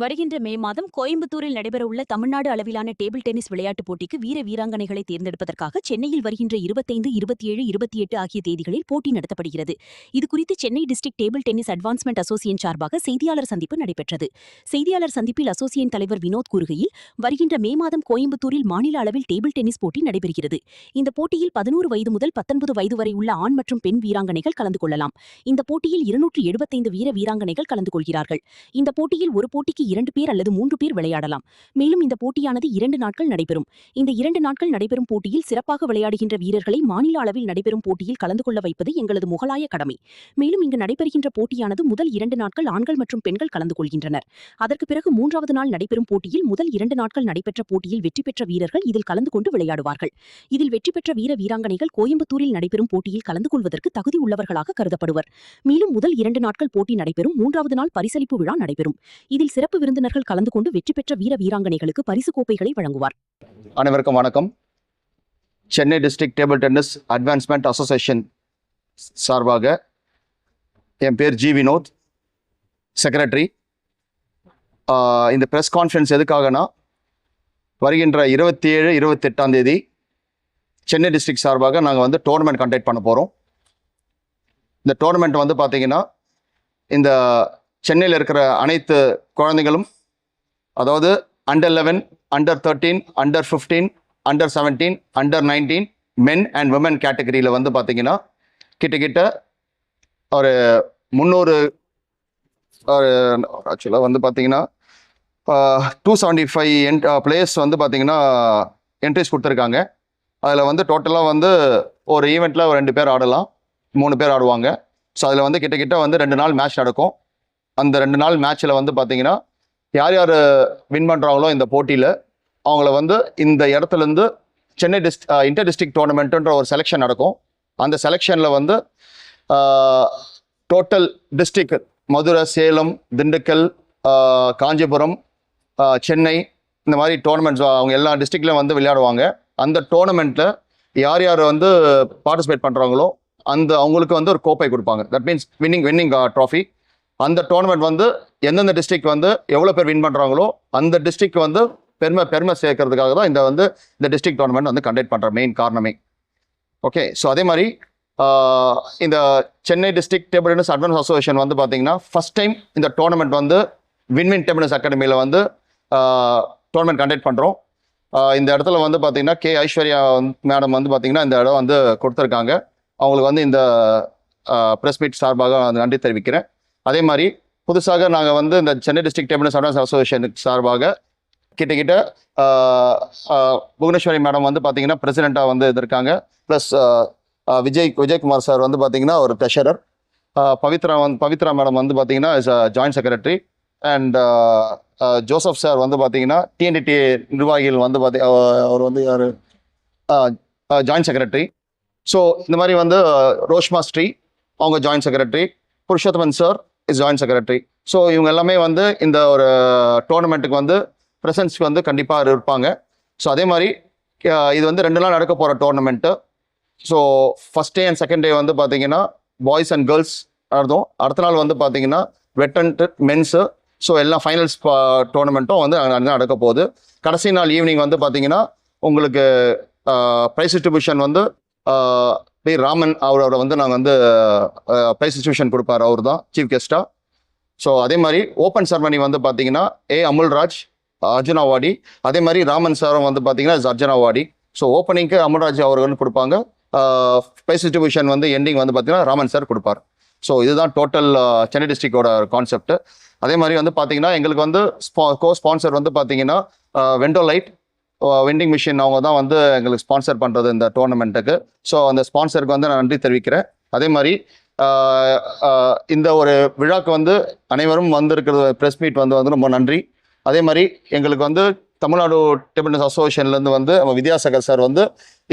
வருகின்ற மே மாதம் கோயம்புத்தூரில் நடைபெறவுள்ள தமிழ்நாடு அளவிலான டேபிள் டென்னிஸ் விளையாட்டுப் போட்டிக்கு வீர வீராங்கனைகளை தேர்ந்தெடுப்பதற்காக சென்னையில் வருகின்ற 25, 27, 28 ஆகிய தேதிகளில் போட்டி நடத்தப்படுகிறது. இதுகுறித்து Chennai district table tennis advancement association சார்பாக செய்தியாளர் சந்திப்பு நடைபெற்றது. செய்தியாளர் சந்திப்பில் அசோசியேஷன் தலைவர் வினோத் கூறுகையில், வருகின்ற மே மாதம் கோயம்புத்தூரில் மாநில அளவில் டேபிள் டென்னிஸ் போட்டி நடைபெறுகிறது. இந்த போட்டியில் 11 வயது முதல் 19 வயது வரை உள்ள ஆண் மற்றும் பெண் வீராங்கனைகள் கலந்து கொள்ளலாம். இந்த போட்டியில் 275 வீர வீராங்கனைகள் கலந்து கொள்கிறார்கள். இந்த போட்டியில் ஒரு போட்டிக்கு 2 பேர் அல்லது 3 பேர் விளையாடலாம். மேலும் இந்த போட்டியானது 2 நாட்கள் நடைபெறும். இந்த 2 நாட்கள் நடைபெறும் போட்டியில் சிறப்பாக விளையாடுகின்ற வீரர்களை மாநில அளவில் நடைபெறும் போட்டியில் கலந்து கொள்ள வைப்பது எங்களது முகலாய கடமை. மேலும் இங்கு நடைபெறுகின்ற போட்டியானது முதல் 2 நாட்கள் ஆண்கள் மற்றும் பெண்கள் கலந்து கொள்கின்றனர். அதற்கு பிறகு 3வது நாள் நடைபெறும் போட்டியில் முதல் 2 நாட்கள் நடைபெற்ற போட்டியில் வெற்றி பெற்ற வீரர்கள் இதில் கலந்து கொண்டு விளையாடுவார்கள். இதில் வெற்றி பெற்ற வீர வீராங்கனைகள் கோயம்புத்தூரில் நடைபெறும் போட்டியில் கலந்து கொள்வதற்கு தகுதி உள்ளவர்களாக கருதப்படுவர். மேலும் முதல் 2 நாட்கள் போட்டி நடைபெறும். 3வது நாள் பரிசளிப்பு விழா நடைபெறும். இதில் சிறப்பு விருந்தினர்கள் கலந்து கொண்டு வெற்றி பெற்ற வீர வீராங்கனைகளுக்கு பரிசு கோப்பைகளை வழங்குவார். அனைவருக்கும் வணக்கம். Chennai district table tennis advancement association சார்பாக என் பேர் ஜி வினோத், செக்ரட்டரி. இந்த ப்ரெஸ் கான்ஃபரன்ஸ் எதுக்காகனா, வருகின்ற 27, 28ஆம் தேதி சென்னை டிஸ்ட்ரிக்ட் சார்பாக நாங்கள் டோர்னமெண்ட் கண்டக்ட் பண்ண போகிறோம். இந்த டோர்னமெண்ட் பார்த்தீங்கன்னா, இந்த சென்னையில் இருக்கிற அனைத்து குழந்தைகளும், அதாவது under 11, under 13, under 15, under 17, under 19 men and women கேட்டகரியில் பார்த்தீங்கன்னா கிட்டத்தட்ட ஒரு 300 ஆக்சுவலாக பார்த்தீங்கன்னா 275 பிளேயர்ஸ் பார்த்தீங்கன்னா என்ட்ரிஸ் கொடுத்துருக்காங்க. அதில் டோட்டலாக ஒரு ஈவெண்ட்டில் 2 பேர் ஆடலாம், 3 பேர் ஆடுவாங்க. ஸோ அதில் கிட்டத்தட்ட 2 நாள் மேட்ச் நடக்கும். அந்த 2 நாள் மேட்ச்சில் பார்த்தீங்கன்னா யார் யார் வின் பண்ணுறாங்களோ இந்த போட்டியில் அவங்கள இந்த இடத்துலேருந்து சென்னை இன்டர் டிஸ்ட்ரிக்ட் டோர்னமெண்ட்டுன்ற ஒரு செலெக்ஷன் நடக்கும். அந்த செலெக்ஷனில் டோட்டல் டிஸ்ட்ரிக்ட் மதுரை, சேலம், திண்டுக்கல், காஞ்சிபுரம், சென்னை, இந்த மாதிரி டோர்னமெண்ட்ஸ் அவங்க எல்லா டிஸ்ட்ரிக்ட்லையும் விளையாடுவாங்க. அந்த டோர்னமெண்ட்டில் யார் யார் பார்ட்டிசிபேட் பண்ணுறாங்களோ அவங்களுக்கு ஒரு கோப்பை கொடுப்பாங்க. That means winning trophy. அந்த டோர்னமெண்ட் எந்தெந்த டிஸ்ட்ரிக்ட் எவ்வளோ பேர் வின் பண்ணுறாங்களோ அந்த டிஸ்ட்ரிக்ட் பெருமை சேர்க்கறதுக்காக தான் இந்த டிஸ்ட்ரிக்ட் டோர்னமெண்ட் கண்டக்ட் பண்ணுற மெயின் காரணமே. ஓகே, ஸோ அதே மாதிரி இந்த Chennai district table tennis advance association பார்த்தீங்கன்னா ஃபர்ஸ்ட் டைம் இந்த டோர்னமெண்ட் வின் டேபிள் டென்னிஸ் அகாடமியில் டோர்னமெண்ட் கண்டக்ட் பண்ணுறோம். இந்த இடத்துல பார்த்தீங்கன்னா கே ஐஸ்வர்யா மேடம் பார்த்தீங்கன்னா இந்த இடம் கொடுத்துருக்காங்க. அவங்களுக்கு இந்த ப்ரெஸ் மீட் சார்பாக நன்றி தெரிவிக்கிறேன். அதே மாதிரி புதுசாக நாங்கள் இந்த Chennai district table tennis advance அசோசியேஷனுக்கு சார்பாக கிட்டத்தட்ட புவனேஸ்வரி மேடம் பார்த்தீங்கன்னா பிரசிடெண்ட்டாக இருக்காங்க. ப்ளஸ் விஜயகுமார் சார் பார்த்தீங்கன்னா ஒரு ட்ரெஷரர். பவித்ரா மேடம் பார்த்தீங்கன்னா is joint secretary. And Joseph sir பார்த்தீங்கன்னா டிஎன்டிடி நிர்வாகிகள் அவர் யார் ஜாயின்ட் செக்ரட்டரி. ஸோ இந்த மாதிரி ரோஷ்மா ஸ்ரீ அவங்க joint secretary. Purushothaman sir is joint secretary. So இவங்க எல்லாமே இந்த ஒரு டோர்னமெண்ட்டுக்கு ப்ரெசன்ஸ்க்கு கண்டிப்பாக இருப்பாங்க. ஸோ அதே மாதிரி இது 2 நாள் நடக்க போகிற tournament. So first day and second day பார்த்தீங்கன்னா பாய்ஸ் அண்ட் கேர்ள்ஸ் நடத்தும். அடுத்த நாள் பார்த்தீங்கன்னா வெட்டன் மென்ஸு. ஸோ எல்லாம் ஃபைனல்ஸ் டோர்னமெண்ட்டும் நடக்க போகுது. கடைசி நாள் ஈவினிங் பார்த்தீங்கன்னா உங்களுக்கு ப்ரைஸ் டிஸ்ட்ரிபியூஷன் ராமன் அவரோட நாங்கள் ப்ரைஸ் டிஸ்ட்ரிபியூஷன் கொடுப்பார். அவர் தான் சீஃப் கெஸ்ட்டாக. ஸோ அதே மாதிரி ஓப்பன் செரமனி பார்த்தீங்கன்னா அமுல்ராஜ் அர்ஜுன் அவார்டி. அதே மாதிரி ராமன் சாரும் பார்த்தீங்கன்னா அர்ஜுன் அவார்டி. ஸோ ஓப்பனிங்க்கு அமுல்ராஜ் அவர்கள் கொடுப்பாங்க. ப்ரைஸ் டிஸ்ட்ரிபியூஷன் எண்டிங் பார்த்தீங்கன்னா ராமன் சார் கொடுப்பார். ஸோ இதுதான் டோட்டல் சென்னை டிஸ்ட்ரிக்டோட கான்செப்ட். அதே மாதிரி பார்த்தீங்கன்னா எங்களுக்கு கோ ஸ்பான்சர் பார்த்தீங்கன்னா வெண்டோலைட் வெண்டிங் மிஷின் அவங்க தான் எங்களுக்கு ஸ்பான்சர் பண்ணுறது இந்த டோர்னமெண்ட்டுக்கு. ஸோ அந்த ஸ்பான்சருக்கு நான் நன்றி தெரிவிக்கிறேன். அதே மாதிரி இந்த ஒரு விழாக்கு அனைவரும் இருக்கிற ப்ரெஸ் மீட் ரொம்ப நன்றி. அதே மாதிரி எங்களுக்கு தமிழ்நாடு டேபிள் டென்னிஸ் அசோசியேஷன்லேருந்து வித்யாசாகர் சார்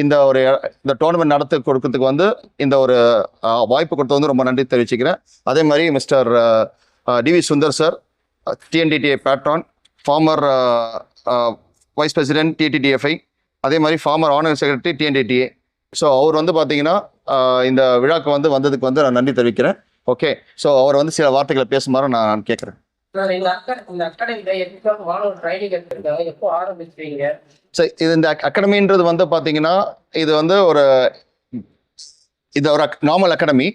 இந்த டோர்னமெண்ட் நடத்தி கொடுக்கறதுக்கு இந்த ஒரு வாய்ப்பு கொடுத்து ரொம்ப நன்றி தெரிவிச்சுக்கிறேன். அதே மாதிரி mister TV Sundar sir, TNTTA patron, former vice president TTFI, அதே மாதிரி former honour secretary TNTTA. So அவர் பார்த்தீங்கன்னா இந்த விழாக்கு வந்ததுக்கு நான் நன்றி தெரிவிக்கிறேன். ஓகே, ஸோ அவர் சில வார்த்தைகளை பேசுமாறு நான் கேட்குறேன். இந்த அகாடமில எப்போ மாணவர் ட்ரைனிங் எடுத்திருக்காங்க, எப்போ ஆரம்பிச்சீங்க? சரி, இது இந்த அகாடமின்றது வந்து பார்த்தீங்கன்னா இது வந்து இது ஒரு நார்மல் அகாடமி.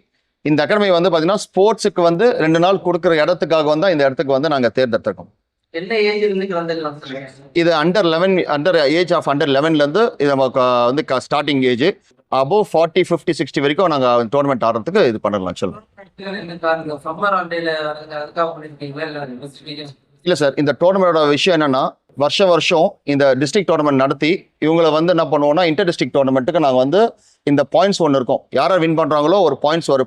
இந்த அகாடமி வந்து பார்த்தீங்கன்னா ஸ்போர்ட்ஸுக்கு வந்து 2 நாள் கொடுக்குற இடத்துக்காக வந்து இந்த இடத்துக்கு வந்து நாங்கள் தேர்ந்தெடுத்திருக்கோம். என்ன ஏஜ் இருந்து வந்துக்கலாம் சொல்லுங்க. இது அண்டர் 11 இது நமக்கு வந்து ஸ்டார்டிங் ஏஜ். அபோவ் 40, 50, 60 வரைக்கும் நாங்கள் டோர்னமெண்ட் ஆடுறதுக்கு இது பண்ணலாம் சொல்லுங்கள். சம்மர் ஆண்டையில அதுக்காக பண்ணிருக்கீங்களா? இல்லை சார், இந்த டோர்னமெண்டோட விஷயம் என்னன்னா வருஷம் இந்த டிஸ்ட்ரிக்ட் டோர்னமெண்ட் நடத்தி இவங்களை வந்து என்ன பண்ணுவோம்னா இன்டர் டிஸ்ட்ரிக்ட் டோர்னமெண்ட்டுக்கு நாங்கள் வந்து இந்த பாயிண்ட்ஸ் ஒன்று இருக்கும். யாரார் வின் பண்ணுறாங்களோ ஒரு பாயிண்ட்ஸ் ஒரு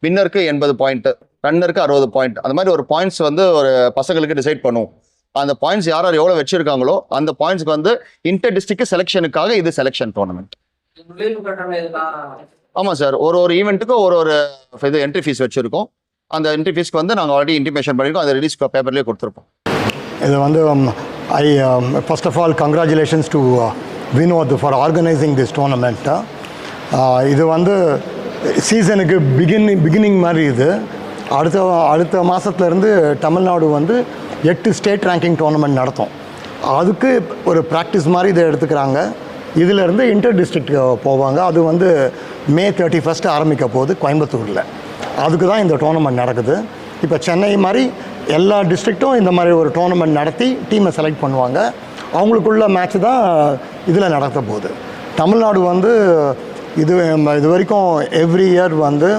வின்னருக்கு 80 பாயிண்ட், ரன்னருக்கு 60 பாயிண்ட், அந்த மாதிரி ஒரு பாயிண்ட்ஸ் வந்து ஒரு பசங்களுக்கு டிசைட் பண்ணுவோம். அந்த பாயிண்ட்ஸ் யாரார் எவ்வளோ வச்சிருக்காங்களோ அந்த பாயிண்ட்ஸ்க்கு வந்து இன்டர் டிஸ்ட்ரிக்ட் செலெக்ஷனுக்காக இது செலெக்ஷன் டோர்னமெண்ட். ஆமாம் சார், ஒரு ஈவெண்ட்டுக்கு ஒரு இது என்ட்ரி ஃபீஸ் வச்சுருக்கோம். அந்த என்ட்ரி ஃபீஸ்க்கு வந்து நாங்கள் ஆல்ரெடி இன்டிமேஷன் பண்ணியிருக்கோம், அதை ரிலீஸ் பேப்பர்லேயே கொடுத்துருப்போம். இது வந்து first of all congratulations to Vinoth for organising this tournament. இது வந்து சீசனுக்கு பிகினிங் மாதிரி இது. அடுத்த மாதத்துலேருந்து தமிழ்நாடு வந்து 8 ஸ்டேட் ரேங்கிங் டோர்னமெண்ட் நடத்தும். அதுக்கு ஒரு ப்ராக்டிஸ் மாதிரி இதை எடுத்துக்கிறாங்க. இதிலேருந்து இன்டர் டிஸ்ட்ரிக்ட் போவாங்க. அது வந்து May 31 ஆரம்பிக்க போகுது கோயம்புத்தூரில். அதுக்கு தான் இந்த டோர்னமெண்ட் நடக்குது. இப்போ சென்னை மாதிரி எல்லா டிஸ்ட்ரிக்ட்டும் இந்த மாதிரி ஒரு டோர்னமெண்ட் நடத்தி டீமை செலக்ட் பண்ணுவாங்க. அவங்களுக்குள்ள மேட்ச் தான் இதில் நடத்த போகுது. தமிழ்நாடு வந்து இது வரைக்கும் எவ்ரி இயர் வந்து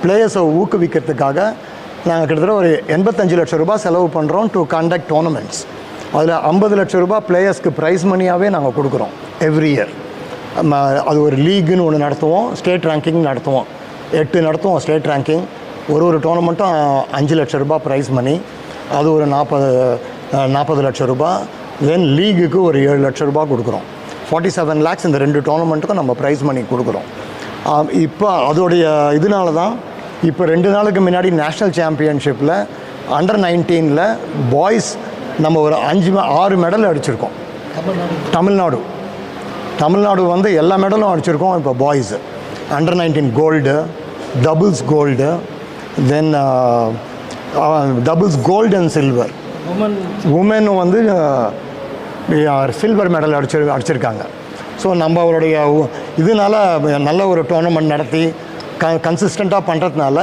பிளேயர்ஸை ஊக்குவிக்கிறதுக்காக நாங்கள் கிட்டத்தட்ட ஒரு 85 லட்சம் ரூபாய் செலவு பண்ணுறோம் டு கண்டக்ட் டோர்னமெண்ட்ஸ். அதில் 50 லட்சம் ரூபாய் பிளேயர்ஸ்க்கு ப்ரைஸ் மணியாகவே நாங்கள் கொடுக்குறோம் எவ்ரி இயர். அது ஒரு லீக்குன்னு ஒன்று நடத்துவோம், ஸ்டேட் ரேங்கிங் நடத்துவோம், 8 நடத்துவோம் ஸ்டேட் ரேங்கிங். ஒரு டோர்னமெண்ட்டும் 5 லட்சம் ரூபாய் ப்ரைஸ் மணி, அது ஒரு 40 லட்சம் ரூபாய். தென் லீகுக்கு ஒரு 7 லட்சம் ரூபாய் கொடுக்குறோம். 47 lakhs இந்த 2 டோர்னமெண்ட்டுக்கும் நம்ம ப்ரைஸ் மணி கொடுக்குறோம். இப்போ அதோடைய இதனால தான் இப்போ 2 நாளுக்கு முன்னாடி நேஷ்னல் சாம்பியன்ஷிப்பில் அண்டர் 19 பாய்ஸ் நம்ம ஒரு 6 மெடல் அடிச்சிருக்கோம். தமிழ்நாடு வந்து எல்லா மெடலும் அடிச்சிருக்கோம். இப்போ boys under 19 gold, doubles gold, then doubles gold and silver. உமனும் வந்து சில்வர் மெடல் அடிச்சிருக்காங்க. ஸோ நம்மளுடைய இதனால் நல்ல ஒரு டோர்னமெண்ட் நடத்தி கன்சிஸ்டண்ட்டாக பண்ணுறதுனால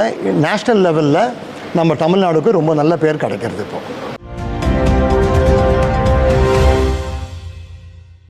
நேஷ்னல் லெவலில் நம்ம தமிழ்நாடுக்கு ரொம்ப நல்ல பேர் கிடைக்கிறது இப்போ.